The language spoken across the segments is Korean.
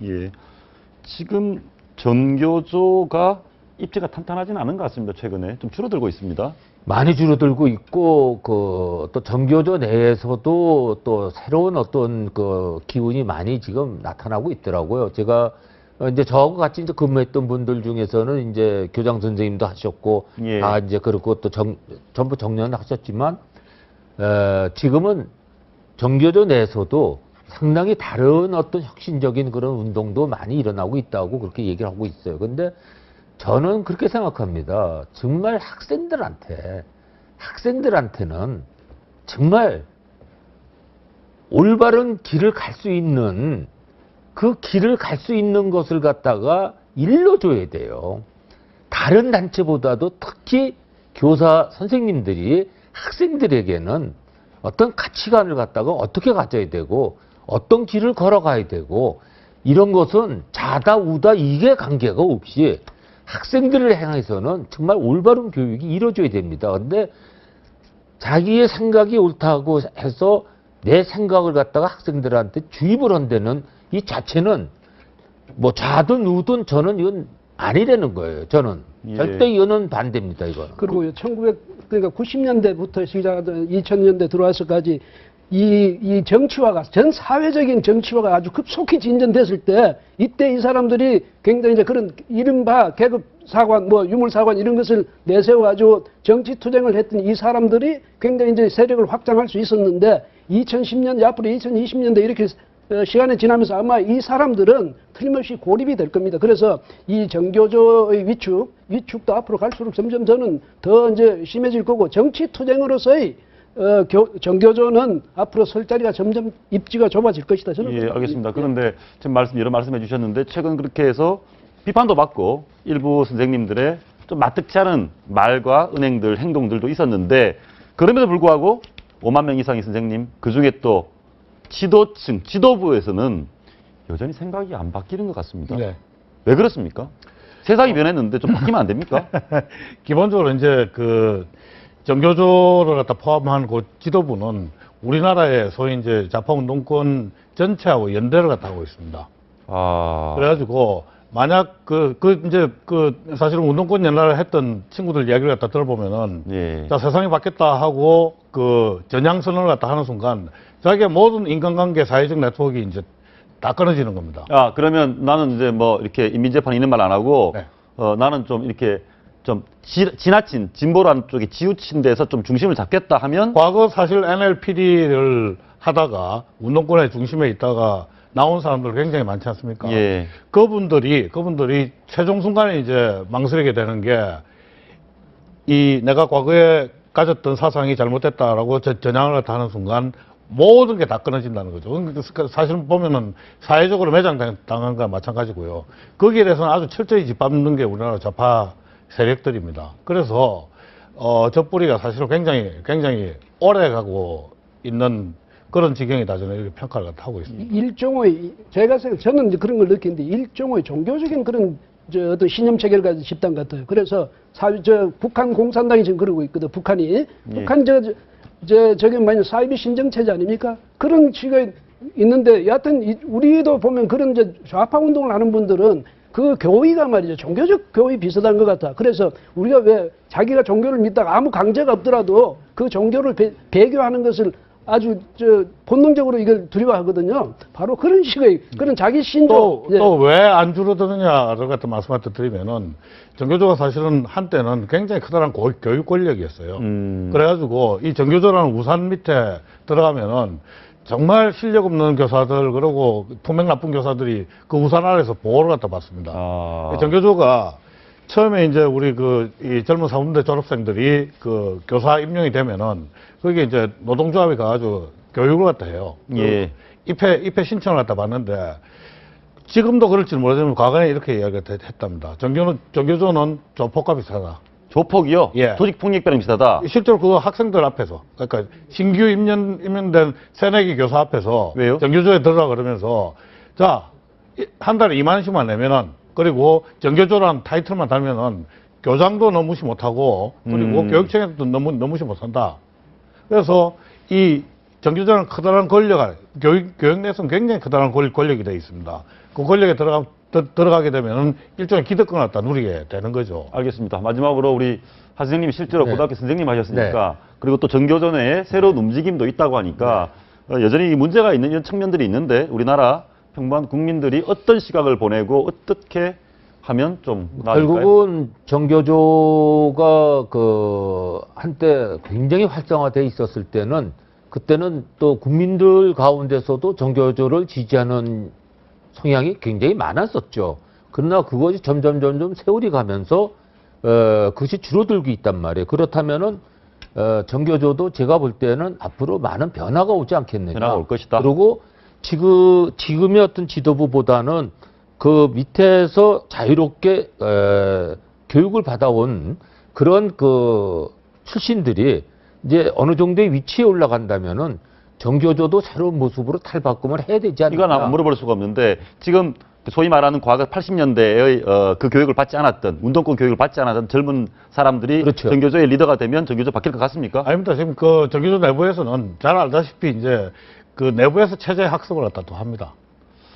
예. 지금 전교조가 입지가 탄탄하지는 않은 것 같습니다. 최근에 좀 줄어들고 있습니다. 많이 줄어들고 있고, 또 전교조 내에서도 또 새로운 어떤 기운이 많이 지금 나타나고 있더라고요. 제가 이제 저하고 같이 이제 근무했던 분들 중에서는 이제 교장 선생님도 하셨고, 예. 다 이제 그렇고 또 전부 정년을 하셨지만, 지금은 전교조 내에서도 상당히 다른 어떤 혁신적인 그런 운동도 많이 일어나고 있다고 그렇게 얘기를 하고 있어요. 근데 저는 그렇게 생각합니다. 정말 학생들한테는 정말 올바른 길을 갈 수 있는 그 길을 갈 수 있는 것을 갖다가 일러줘야 돼요. 다른 단체보다도 특히 교사 선생님들이 학생들에게는 어떤 가치관을 갖다가 어떻게 가져야 되고 어떤 길을 걸어가야 되고 이런 것은 자다 우다 이게 관계가 없이 학생들을 향해서는 정말 올바른 교육이 이루어져야 됩니다. 근데 자기의 생각이 옳다고 해서 내 생각을 갖다가 학생들한테 주입을 한다는 이 자체는 뭐 좌든 우든 저는 이건 아니라는 거예요. 저는 예. 절대 이거는 반대입니다. 이거는. 그리고 90년대부터 시작하던 2000년대 들어와서까지 이 정치화가 전 사회적인 정치화가 아주 급속히 진전됐을 때 이때 이 사람들이 굉장히 이제 그런 이른바 계급 사관 뭐 유물 사관 이런 것을 내세워 가지고 정치 투쟁을 했던 이 사람들이 굉장히 이제 세력을 확장할 수 있었는데 2010년 앞으로 2020년대 이렇게 시간이 지나면서 아마 이 사람들은 틀림없이 고립이 될 겁니다. 그래서 이 정교조의 위축도 앞으로 갈수록 점점 저는 더 이제 심해질 거고 정치 투쟁으로서의 정교조는 앞으로 설 자리가 점점 입지가 좁아질 것이다. 저는 예, 알겠습니다. 그런데 지금 여러 말씀해 주셨는데 최근 그렇게 해서 비판도 받고 일부 선생님들의 좀 마뜩지 않은 말과 은행들, 행동들도 있었는데 그럼에도 불구하고 5만 명 이상의 선생님, 그중에 또 지도층, 지도부에서는 여전히 생각이 안 바뀌는 것 같습니다. 네. 왜 그렇습니까? 세상이 변했는데 좀 바뀌면 안 됩니까? 기본적으로 이제 정교조를 갖다 포함한 그 지도부는 우리나라의 소위 이제 좌파운동권 전체하고 연대를 갖다 하고 있습니다. 아. 그래가지고 만약 사실은 운동권 연락을 했던 친구들 이야기를 갖다 들어보면은 예. 자, 세상이 바뀌었다 하고 전향선언을 갖다 하는 순간 자기의 모든 인간관계 사회적 네트워크가 이제 다 끊어지는 겁니다. 아, 그러면 나는 이제 뭐 이렇게 인민재판 있는 말 안 하고 네. 나는 좀 이렇게 좀 지나친 진보라는 쪽에 지우친 데서 좀 중심을 잡겠다 하면 과거 사실 NLPD를 하다가 운동권의 중심에 있다가 나온 사람들 굉장히 많지 않습니까? 예. 그분들이 최종 순간에 이제 망설이게 되는 게 내가 과거에 가졌던 사상이 잘못됐다라고 전향을 하는 순간 모든 게 다 끊어진다는 거죠. 사실 보면은 사회적으로 매장당한 거와 마찬가지고요. 거기에 대해서는 아주 철저히 짓밟는 게 우리나라 좌파 세력들입니다. 그래서 저 뿌리가 사실은 굉장히 오래 가고 있는 그런 지경이다 저는 이렇게 평가를 하고 있습니다. 일종의 저는 이제 그런 걸 느끼는데 일종의 종교적인 그런 어떤 신념 체계를 가진 집단 같아요. 그래서 북한 공산당이 지금 그러고 있거든. 북한이 예. 북한 저게 뭐냐 사이비 신정 체제 아닙니까? 그런 식의 있는데 여하튼 우리도 보면 그런 좌파 운동을 하는 분들은 그 교의가 말이죠. 종교적 교의 비슷한 것 같아. 그래서 우리가 왜 자기가 종교를 믿다가 아무 강제가 없더라도 그 종교를 배교하는 것을 아주 본능적으로 이걸 두려워하거든요. 바로 그런 식의 그런 자기 신조. 또 왜 안 줄어드느냐를 갖다 말씀을 드리면은 정교조가 사실은 한때는 굉장히 커다란 교육 권력이었어요. 그래가지고 이 정교조라는 우산 밑에 들어가면은 정말 실력 없는 교사들 그리고 품행 나쁜 교사들이 그 우산 아래서 보호를 갖다 받습니다. 아. 정교조가 처음에 이제 우리 이 젊은 사범대 졸업생들이 교사 임용이 되면은 거기에 이제 노동조합이 가가지고 교육을 갖다 해요. 예. 입회 신청을 갖다 받는데 지금도 그럴지 모르지만 과거에 이렇게 이야기를 했답니다. 정교조는 조폭과 비슷하다. 조폭이요? 예. 조직폭력배랑 비슷하다. 실제로 그 학생들 앞에서, 그러니까 신규 임명된 새내기 교사 앞에서 왜요? 정교조에 들어가 그러면서 자, 한 달에 2만 원씩만 내면은 그리고 정교조라는 타이틀만 달면은 교장도 너무 무시 못하고 그리고 교육청에도 너무 무시 못한다. 그래서 이 정교조는 커다란 권력을 교육 내에서는 굉장히 커다란 권력이 되어 있습니다. 그 권력에 들어가게 되면 일종의 기득권을 갖다 누리게 되는 거죠. 알겠습니다. 마지막으로 우리 하 선생님이 실제로 네. 고등학교 선생님 하셨으니까 그리고 또 전교조 내에 새로운 움직임도 있다고 하니까 여전히 이 문제가 있는 이런 측면들이 있는데 우리나라 평범한 국민들이 어떤 시각을 보내고 어떻게 하면 좀 나아질까요? 결국은 정교조가 그 한때 굉장히 활성화돼 있었을 때는 그때는 또 국민들 가운데서도 정교조를 지지하는 성향이 굉장히 많았었죠. 그러나 그것이 점점 세월이 가면서 그것이 줄어들고 있단 말이에요. 그렇다면은 정교조도 제가 볼 때는 앞으로 많은 변화가 오지 않겠느냐. 변화가 올 것이다. 그리고 지금의 어떤 지도부보다는 그 밑에서 자유롭게 교육을 받아온 그런 그 출신들이 이제 어느 정도의 위치에 올라간다면은 정교조도 새로운 모습으로 탈바꿈을 해야 되지 않을까. 이건 안 물어볼 수가 없는데 지금 소위 말하는 과거 80년대의 그 교육을 받지 않았던 운동권 교육을 받지 않았던 젊은 사람들이 그렇죠. 정교조의 리더가 되면 정교조 바뀔 것 같습니까? 아닙니다. 지금 그 정교조 내부에서는 잘 알다시피 이제 그 내부에서 체제 학습을 갖다 또 합니다.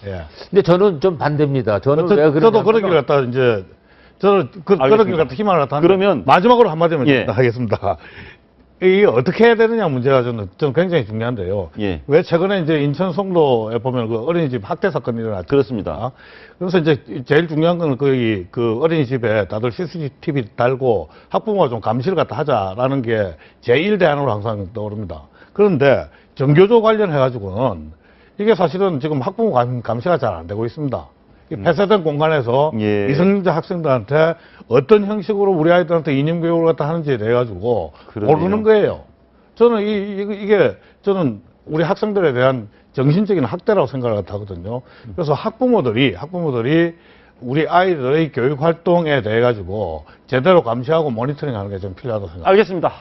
예. 근데 저는 좀 반대입니다. 저는 왜 저도 그러냐면 그러길 갖다 이제 저는 그러길 갖다 희망을 갖다 하는데 그러면 마지막으로 한마디만 예. 하겠습니다. 이게 어떻게 해야 되느냐 문제가 저는 굉장히 중요한데요. 예. 왜 최근에 이제 인천 송도에 보면 그 어린이집 학대 사건이 일어났죠. 그렇습니다. 그래서 이제 제일 중요한 건 그 어린이집에 다들 CCTV 달고 학부모가 좀 감시를 갖다 하자라는 게 제1대안으로 항상 떠오릅니다. 그런데 정교조 관련해가지고는 이게 사실은 지금 학부모 감시가 잘 안 되고 있습니다. 이 폐쇄된 공간에서 예. 미성년자 학생들한테 어떤 형식으로 우리 아이들한테 이념 교육을 갖다 하는지에 대해 가지고 그러네요. 모르는 거예요. 저는 이게 저는 우리 학생들에 대한 정신적인 학대라고 생각을 하거든요. 그래서 학부모들이 우리 아이들의 교육 활동에 대해 가지고 제대로 감시하고 모니터링하는 게 좀 필요하다고 생각합니다. 알겠습니다.